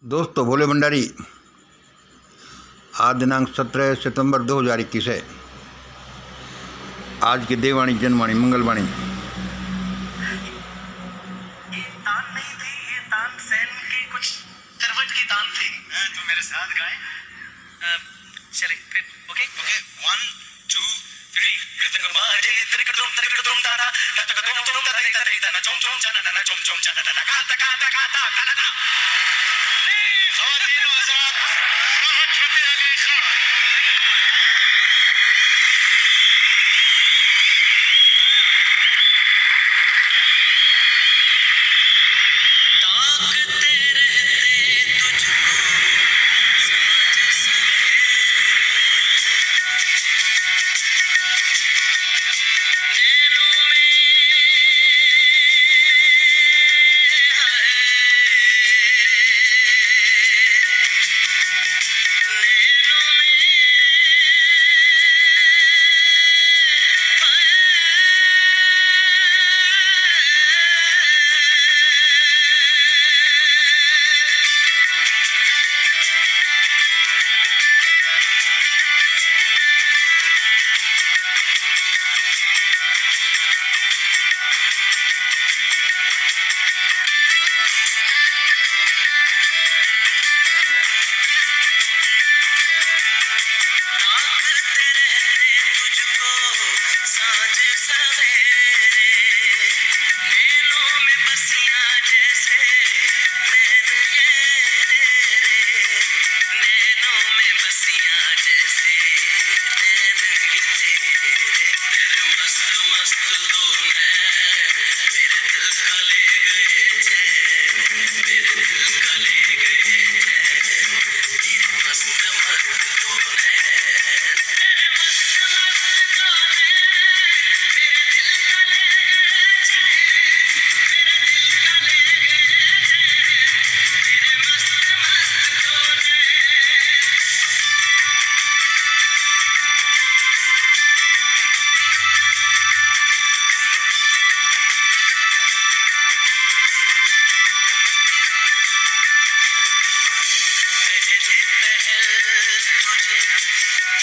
दोस्तों, भोले भंडारी आज दिनांक 17 सितंबर 2021 है। आज की देववाणी जनवाणी मंगलवाणी। ये तान नहीं थी, ये तान सैन की कुछ करवट की तान थी। तुम मेरे साथ गाए। चले फिर। ओके 1 2 3 कृतक बाजे त्रिकटुम त्रिकटुम दादा नतकटुम तुम दादा दादा चोम चोम जाना ना चोम चोम जाना ना काता काता काता काता। ख़वातीन व हज़रात, राहत फतेह अली खान। ताकते रहते तुझको साँझ सवेरे, नैनों में हाय, नैनों में ताकते रहते तुझको साँझ सवेरे, नैनों में बसियां जैसे नैन ये तेरे, नैनों में बसियां जैसे नैन ये तेरे। तेरे मस्त मस्त दो नैन मेरे दिल का ले गए चैन, मेरे दिल का ले गए चैन, तेरे मस्त मस्त दो नैन, तेरे मस्त मस्त दो नैन मेरे दिल का ले गए चैन, मेरे दिल का ले गए चैन, तेरे मस्त मस्त दो नैन। पहले पहल तुझे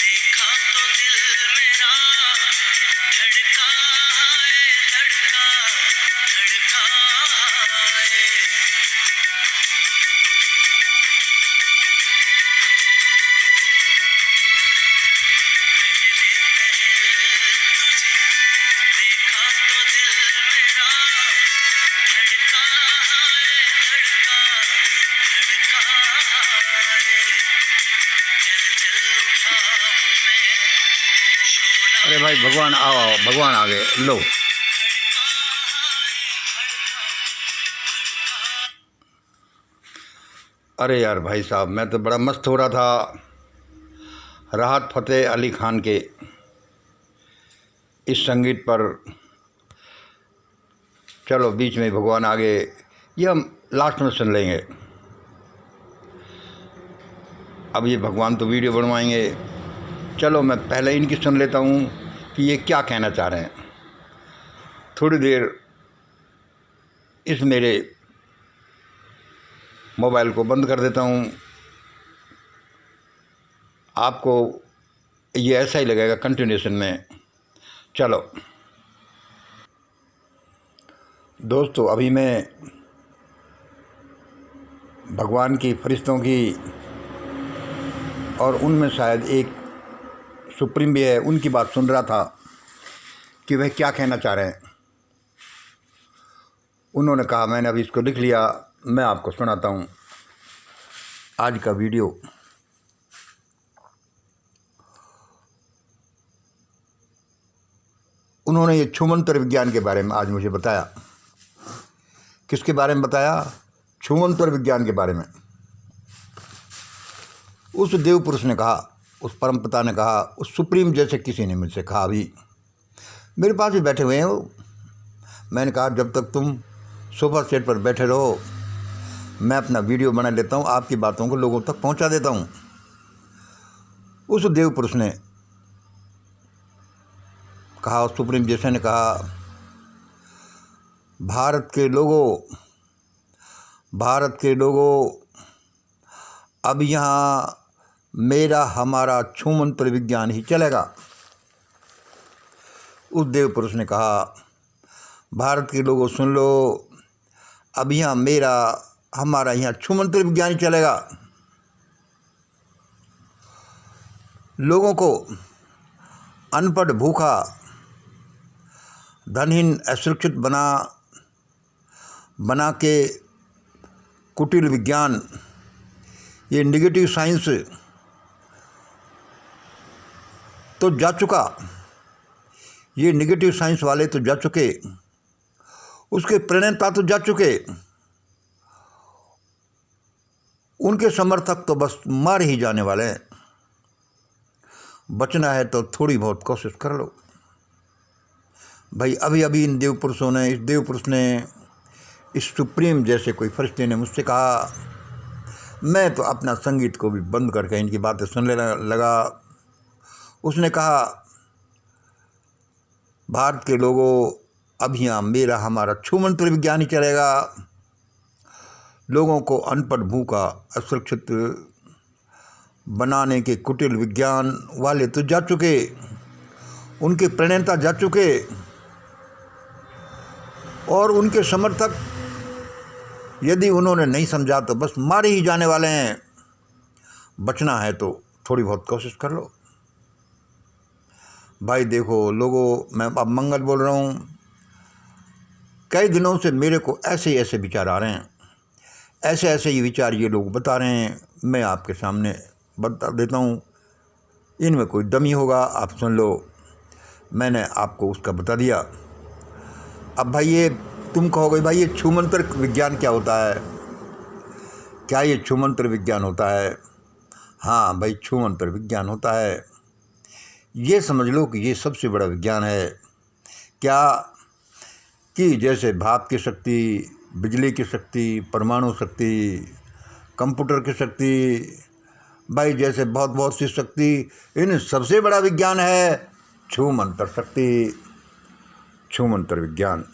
देखा तो दिल मेरा धड़का है, धड़का धड़का है। पहले पहल तुझे देखा तो दिल मेरा धड़का है, धड़का धड़का है। जल जल उठा हूँ मैं शोला अरे भाई भगवान आओ आओ, भगवान आ गए। लो अरे यार भाई साहब, मैं तो बड़ा मस्त हो रहा था राहत फ़तेह अली खान के इस संगीत पर। चलो बीच में भगवान आ गए, ये हम लास्ट में सुन लेंगे। अब ये भगवान तो वीडियो बनवाएंगे। चलो मैं पहले इनकी सुन लेता हूँ कि ये क्या कहना चाह रहे हैं। थोड़ी देर इस मेरे मोबाइल को बंद कर देता हूँ। आपको ये ऐसा ही लगेगा कंटिन्यूशन में। चलो दोस्तों, अभी मैं भगवान की फरिश्तों की और उनमें शायद एक सुप्रीम भी है, उनकी बात सुन रहा था कि वह क्या कहना चाह रहे हैं। उन्होंने कहा, मैंने अभी इसको लिख लिया, मैं आपको सुनाता हूँ आज का वीडियो। उन्होंने ये छूमंतर विज्ञान के बारे में आज मुझे बताया। किसके बारे में बताया? छूमंतर विज्ञान के बारे में। उस देव पुरुष ने कहा, उस परम पिता ने कहा, उस सुप्रीम जैसे किसी ने मुझसे कहा, अभी मेरे पास भी बैठे हुए हैं वो। मैंने कहा, जब तक तुम सोफा सेट पर बैठे रहो, मैं अपना वीडियो बना लेता हूँ, आपकी बातों को लोगों तक पहुँचा देता हूँ। उस देव पुरुष ने कहा, उस सुप्रीम जैसे ने कहा, भारत के लोगों अब यहाँ मेरा हमारा छूमंत्र विज्ञान ही चलेगा। उस देव पुरुष ने कहा, भारत के लोगों सुन लो, अब यहाँ मेरा हमारा यहाँ छूमंत्र विज्ञान ही चलेगा। लोगों को अनपढ़, भूखा, धनहीन, असुरक्षित बना के कुटिल विज्ञान, ये निगेटिव साइंस तो जा चुका, ये निगेटिव साइंस वाले तो जा चुके, उसके प्रणेता तो जा चुके, उनके समर्थक तो बस मार ही जाने वाले हैं। बचना है तो थोड़ी बहुत कोशिश कर लो भाई। अभी अभी इन देव पुरुषों ने, इस देव पुरुष ने, इस सुप्रीम जैसे कोई फरिश्ते ने मुझसे कहा, मैं तो अपना संगीत को भी बंद करके इनकी बातें सुनने लगा। उसने कहा, भारत के लोगों, अब यहाँ मेरा हमारा छूमंत्र विज्ञान ही चलेगा। लोगों को अनपढ़, भूखा, असुरक्षित बनाने के कुटिल विज्ञान वाले तो जा चुके, उनके प्रणेता जा चुके, और उनके समर्थक यदि उन्होंने नहीं समझा तो बस मारे ही जाने वाले हैं। बचना है तो थोड़ी बहुत कोशिश कर लो भाई। देखो लोगों, मैं अब मंगल बोल रहा हूँ। कई दिनों से मेरे को ऐसे ऐसे विचार आ रहे हैं, ऐसे ऐसे ये विचार ये लोग बता रहे हैं, मैं आपके सामने बता देता हूँ। इनमें कोई दम ही होगा, आप सुन लो। मैंने आपको उसका बता दिया। अब भाई ये तुम कहोगे, भाई ये छूमंत्र विज्ञान क्या होता है? क्या ये छूमंत्र विज्ञान होता है? हाँ भाई, छूमंत्र विज्ञान होता है। ये समझ लो कि ये सबसे बड़ा विज्ञान है। क्या कि जैसे भाप की शक्ति, बिजली की शक्ति, परमाणु शक्ति, कंप्यूटर की शक्ति, भाई जैसे बहुत बहुत सी शक्ति, इन सबसे बड़ा विज्ञान है छूमंत्र शक्ति, छूमंत्र विज्ञान।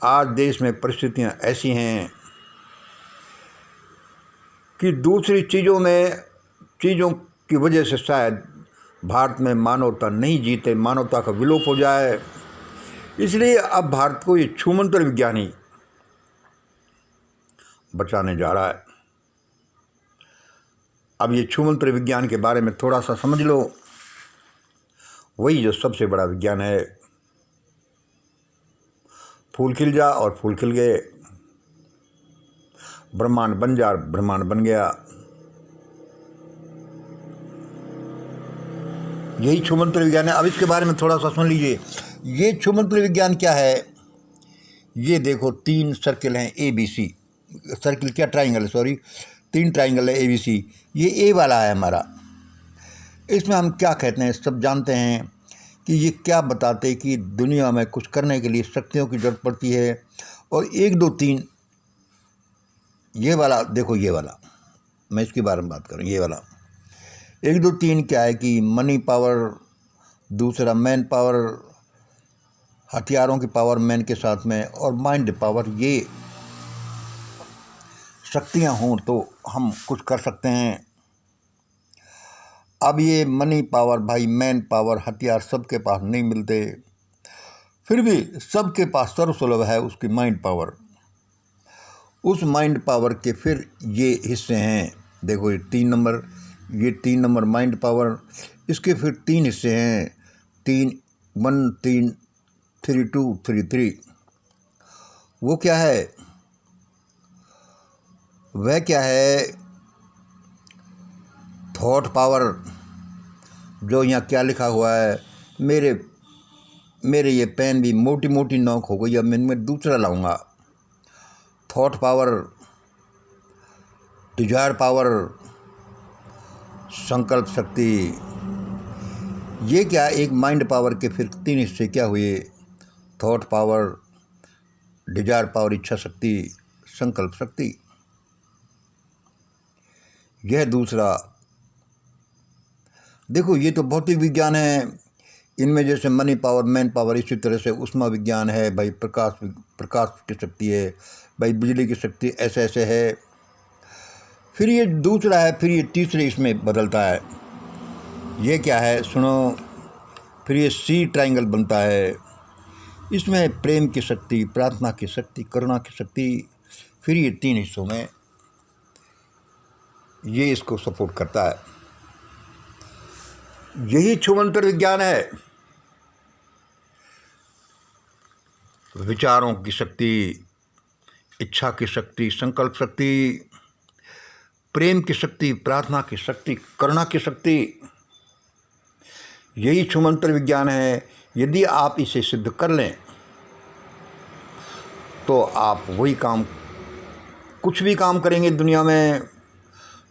आज देश में परिस्थितियां ऐसी हैं कि दूसरी चीज़ों की वजह से शायद भारत में मानवता नहीं जीते, मानवता का विलोप हो जाए। इसलिए अब भारत को ये छूमंत्र विज्ञान ही बचाने जा रहा है। अब ये छूमंत्र विज्ञान के बारे में थोड़ा सा समझ लो। वही जो सबसे बड़ा विज्ञान है। फूल खिल जा और फूल खिल गए, ब्रह्मांड बन जा, ब्रह्मांड बन गया। यही छूमंत्र विज्ञान है। अब इसके बारे में थोड़ा सा सुन लीजिए। ये छूमंत्र विज्ञान क्या है? ये देखो 3 सर्किल हैं ABC, सर्किल क्या, ट्राइंगल है, सॉरी, 3 ट्राइंगल है ABC। ये A वाला है हमारा। इसमें हम क्या कहते हैं, सब जानते हैं कि ये क्या बताते हैं कि दुनिया में कुछ करने के लिए शक्तियों की जरूरत पड़ती है। और 1 2 3 ये वाला देखो, ये वाला मैं इसके बारे में बात करूँ। ये वाला 1 2 3 क्या है कि मनी पावर, दूसरा मैन पावर, हथियारों की पावर मैन के साथ में, और माइंड पावर। ये शक्तियाँ हों तो हम कुछ कर सकते हैं। अब ये मनी पावर, भाई मैन पावर, हथियार सबके पास नहीं मिलते, फिर भी सबके पास सर्वसुलभ है उसकी माइंड पावर। उस माइंड पावर के फिर ये हिस्से हैं, देखो ये 3 नंबर, ये 3 नंबर माइंड पावर। इसके फिर 3 हिस्से हैं, 3 1 3 3 2 3 3। वो क्या है? वह क्या है? Thought power. जो यहाँ क्या लिखा हुआ है, मेरे ये पेन भी मोटी मोटी नोक हो गई, अब मैं इनमें दूसरा लाऊंगा। थॉट पावर, डिजायर पावर, संकल्प शक्ति। ये क्या, एक माइंड पावर के फिर 3 हिस्से क्या हुए? थॉट पावर, डिजायर पावर, इच्छा शक्ति, संकल्प शक्ति। यह दूसरा। देखो ये तो भौतिक विज्ञान है। इनमें जैसे मनी पावर, मैन पावर, इसी तरह से उष्मा विज्ञान है, भाई प्रकाश की शक्ति है, भाई बिजली की शक्ति, ऐसे ऐसे है। फिर ये दूसरा है, फिर ये तीसरे इसमें बदलता है। ये क्या है सुनो। फिर ये सी ट्रायंगल बनता है। इसमें प्रेम की शक्ति, प्रार्थना की शक्ति, करुणा की शक्ति। फिर ये 3 हिस्सों में ये इसको सपोर्ट करता है। यही छुमंतर विज्ञान है। विचारों की शक्ति, इच्छा की शक्ति, संकल्प शक्ति, प्रेम की शक्ति, प्रार्थना की शक्ति, करुणा की शक्ति, यही छुमंतर विज्ञान है। यदि आप इसे सिद्ध कर लें तो आप वही काम, कुछ भी काम करेंगे दुनिया में,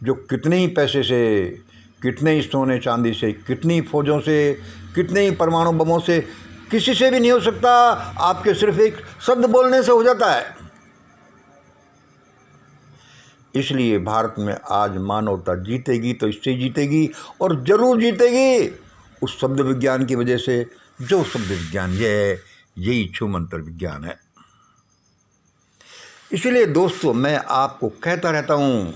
जो कितने ही पैसे से, कितने ही सोने चांदी से, कितनी फौजों से, कितने ही परमाणु बमों से, किसी से भी नहीं हो सकता। आपके सिर्फ एक शब्द बोलने से हो जाता है। इसलिए भारत में आज मानवता जीतेगी तो इससे जीतेगी, और ज़रूर जीतेगी उस शब्द विज्ञान की वजह से। जो शब्द विज्ञान ये है, यही छुमंतर विज्ञान है। इसलिए दोस्तों, मैं आपको कहता रहता हूँ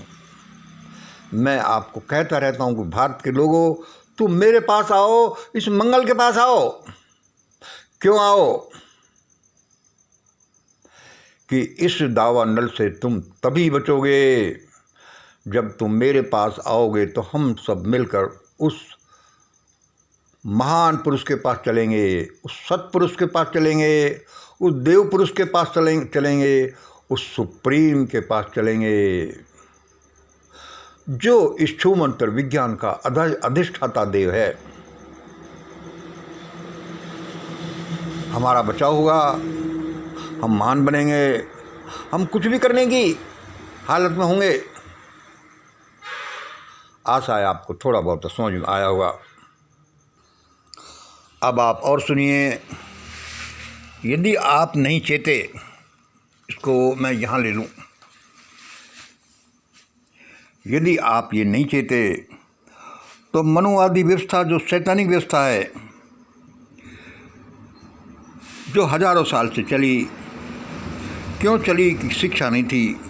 कि भारत के लोगों, तुम मेरे पास आओ, इस मंगल के पास आओ। क्यों आओ? कि इस दावा नल से तुम तभी बचोगे जब तुम मेरे पास आओगे। तो हम सब मिलकर उस महान पुरुष के पास चलेंगे, उस सत्पुरुष के पास चलेंगे, उस देव पुरुष के पास चलेंगे, उस सुप्रीम के पास चलेंगे, जो इस छुमंतर विज्ञान का अधिष्ठाता देव है। हमारा बचाव होगा, हम महान बनेंगे, हम कुछ भी करने की हालत में होंगे। आशा है आपको थोड़ा बहुत समझ में आया होगा। अब आप और सुनिए। यदि आप नहीं चेते, इसको मैं यहाँ ले लूँ, यदि आप ये नहीं चेते तो मनुवादी व्यवस्था, जो शैतानिक व्यवस्था है, जो हजारों साल से चली, क्यों चली? कि शिक्षा नहीं थी,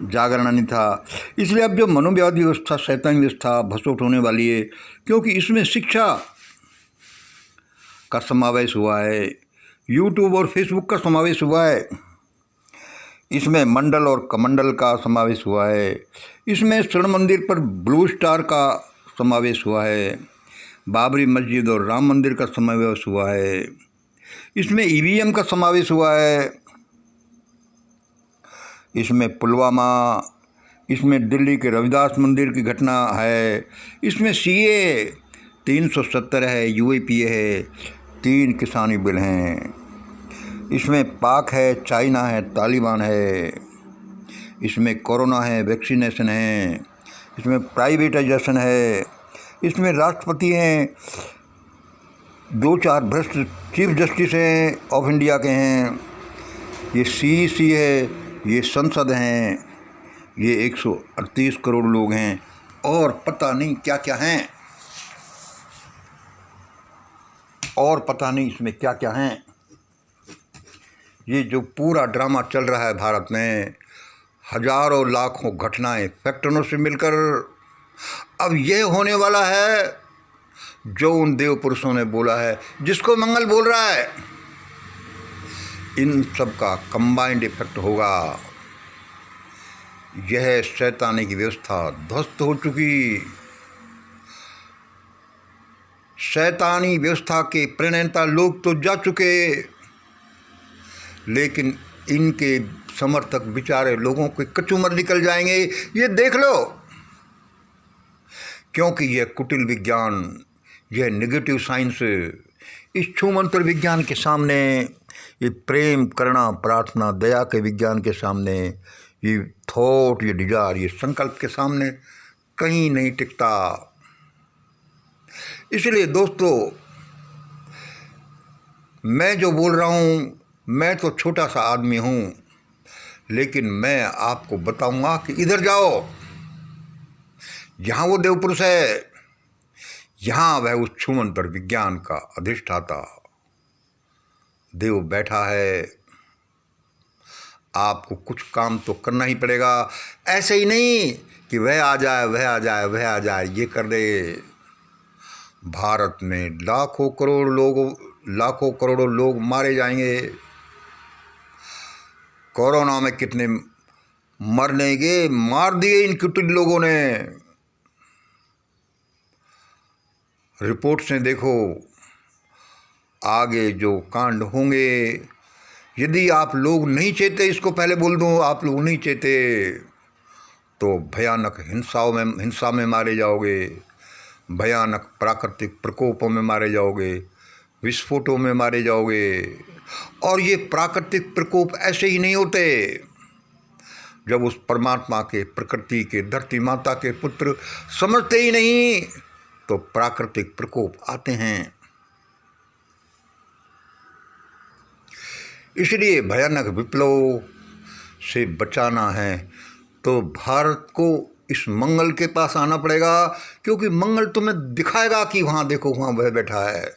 जागरण नहीं था। इसलिए अब जो मनोवादी व्यवस्था, शैतानिक व्यवस्था भसोट होने वाली है, क्योंकि इसमें शिक्षा का समावेश हुआ है, यूट्यूब और फेसबुक का समावेश हुआ है, इसमें मंडल और कमंडल का समावेश हुआ है, इसमें स्वर्ण मंदिर पर ब्लू स्टार का समावेश हुआ है, बाबरी मस्जिद और राम मंदिर का समावेश हुआ है, इसमें ईवीएम का समावेश हुआ है, इसमें पुलवामा, इसमें दिल्ली के रविदास मंदिर की घटना है, इसमें सीए 370 है, यूएपीए है, 3 किसानी बिल हैं, इसमें पाक है, चाइना है, तालिबान है, इसमें कोरोना है, वैक्सीनेशन है, इसमें प्राइवेटाइजेशन है, इसमें राष्ट्रपति हैं, 2-4 भ्रष्ट चीफ जस्टिस हैं ऑफ इंडिया के हैं, ये सीईसी है, ये संसद हैं, ये 138 करोड़ लोग हैं, और पता नहीं क्या क्या हैं, और पता नहीं इसमें क्या क्या हैं। ये जो पूरा ड्रामा चल रहा है भारत में, हजारों लाखों घटनाएं फैक्टरों से मिलकर, अब ये होने वाला है जो उन देव पुरुषों ने बोला है, जिसको मंगल बोल रहा है। इन सब का कंबाइंड इफेक्ट होगा। यह शैतानी की व्यवस्था ध्वस्त हो चुकी। शैतानी व्यवस्था के प्रणेता लोग तो जा चुके, लेकिन इनके समर्थक बेचारे लोगों के कचूमर निकल जाएंगे, ये देख लो। क्योंकि यह कुटिल विज्ञान, यह नेगेटिव साइंस, इस छूमंतर विज्ञान के सामने, ये प्रेम, करुणा, प्रार्थना, दया के विज्ञान के सामने, ये थॉट, ये डिजायर, ये संकल्प के सामने कहीं नहीं टिकता। इसलिए दोस्तों, मैं जो बोल रहा हूँ, मैं तो छोटा सा आदमी हूँ, लेकिन मैं आपको बताऊँगा कि इधर जाओ, यहाँ वो देव पुरुष है, यहाँ वह उस छूमंतर विज्ञान का अधिष्ठाता देव बैठा है। आपको कुछ काम तो करना ही पड़ेगा। ऐसे ही नहीं कि वह आ जाए, वह आ जाए, वह आ जाए, ये कर दे। भारत में लाखों करोड़ों लोग मारे जाएंगे। कोरोना में कितने मरने के मार दिए इन कुटिल लोगों ने। रिपोर्ट से देखो आगे जो कांड होंगे। यदि आप लोग नहीं चेते, इसको पहले बोल दूं, आप लोग नहीं चेते तो भयानक हिंसा में मारे जाओगे, भयानक प्राकृतिक प्रकोपों में मारे जाओगे, विस्फोटों में मारे जाओगे। और ये प्राकृतिक प्रकोप ऐसे ही नहीं होते। जब उस परमात्मा के, प्रकृति के, धरती माता के पुत्र समझते ही नहीं तो प्राकृतिक प्रकोप आते हैं। इसलिए भयानक विप्लव से बचाना है तो भारत को इस मंगल के पास आना पड़ेगा, क्योंकि मंगल तुम्हें दिखाएगा कि वहाँ देखो, वहाँ वह बैठा है।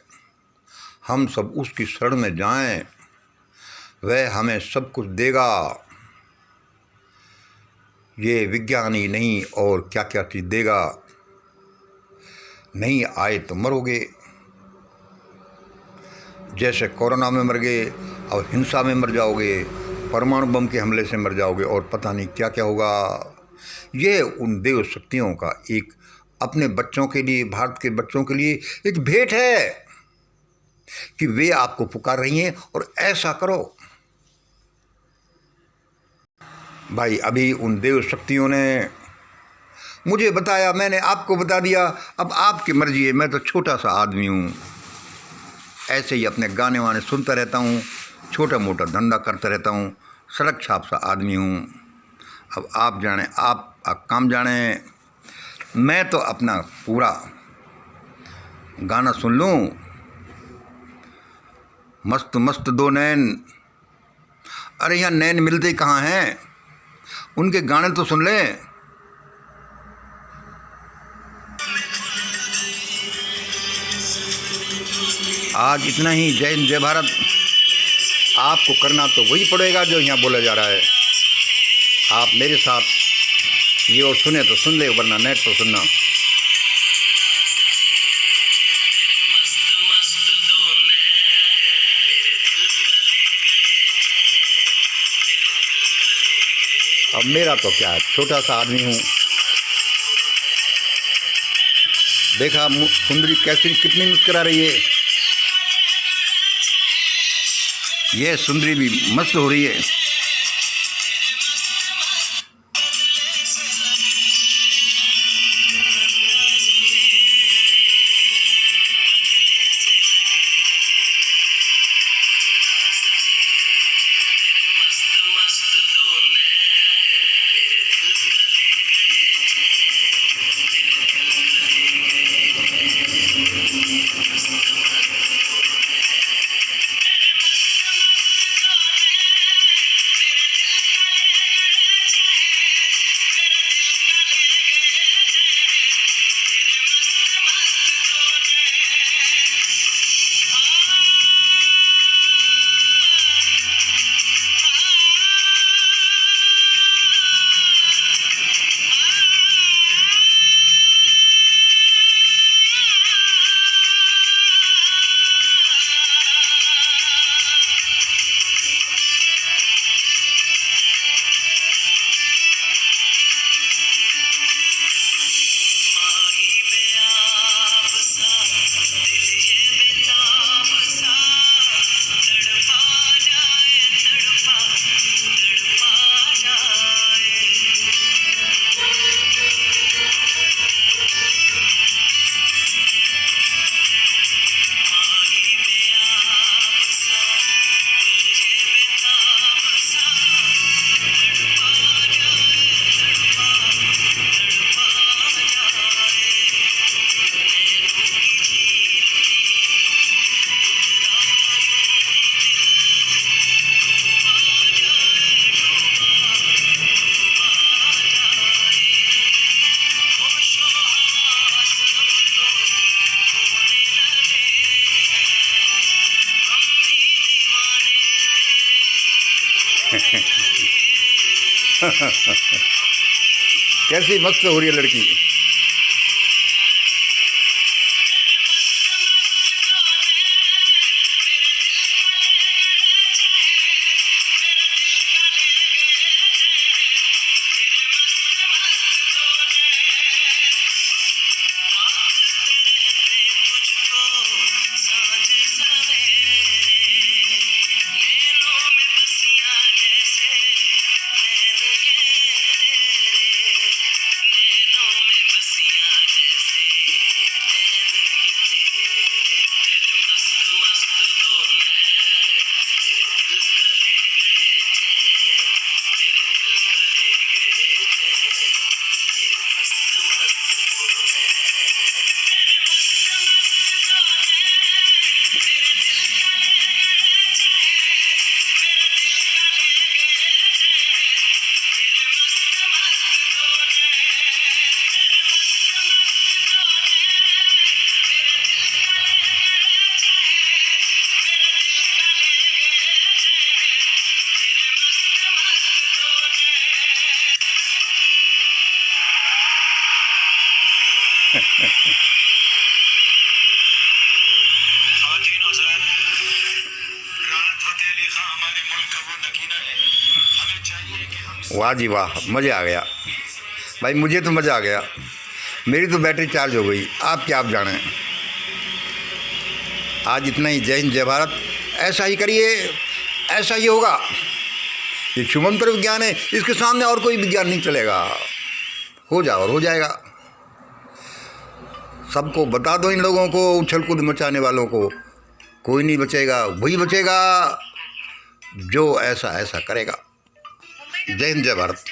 हम सब उसकी शरण में जाएं, वह हमें सब कुछ देगा। ये विज्ञान ही नहीं और क्या क्या चीज़ देगा। नहीं आए तो मरोगे, जैसे कोरोना में मर गए, और हिंसा में मर जाओगे, परमाणु बम के हमले से मर जाओगे, और पता नहीं क्या क्या होगा। ये उन देव शक्तियों का एक अपने बच्चों के लिए, भारत के बच्चों के लिए एक भेंट है कि वे आपको पुकार रही हैं और ऐसा करो। भाई अभी उन देव शक्तियों ने मुझे बताया, मैंने आपको बता दिया, अब आपकी मर्जी है। मैं तो छोटा सा आदमी हूँ, ऐसे ही अपने गाने वाने सुनता रहता हूँ, छोटा मोटा धंधा करता रहता हूँ, सड़क छाप सा आदमी हूँ। अब आप जाने, आप काम जाने, मैं तो अपना पूरा गाना सुन लूँ। मस्त मस्त दो नैन, अरे यहाँ नैन मिलते कहाँ हैं, उनके गाने तो सुन लें। आज इतना ही। जय हिंद, जय भारत। आपको करना तो वही पड़ेगा जो यहाँ बोला जा रहा है। आप मेरे साथ ये और सुने तो सुन ले, वरना नेट पर सुनना। अब मेरा तो क्या है, छोटा सा आदमी हूँ। देखा सुंदरी कैसी कितनी मुस्कुरा रही है। ये सुंदरी भी मस्त हो रही है। कैसी मस्त हो रही है लड़की। ख़वातीन और हज़रात, राहत फ़तेह अली ख़ान हमारे मुल्क का वो नगीना है। हमें चाहिए कि हम वाह जी वाह, मज़ा आ गया भाई, मुझे तो मज़ा आ गया। मेरी तो बैटरी चार्ज हो गई। आप क्या आप जानें। आज इतना ही। जय हिंद, जय भारत। ऐसा ही करिए, ऐसा ही होगा। ये शुभंकर विज्ञान है, इसके सामने और कोई विज्ञान नहीं चलेगा। हो जाओ और हो जाएगा। सबको बता दो इन लोगों को, उछल कूद मचाने वालों को। कोई नहीं बचेगा, वही बचेगा जो ऐसा ऐसा करेगा। जय हिंद, जय भारत।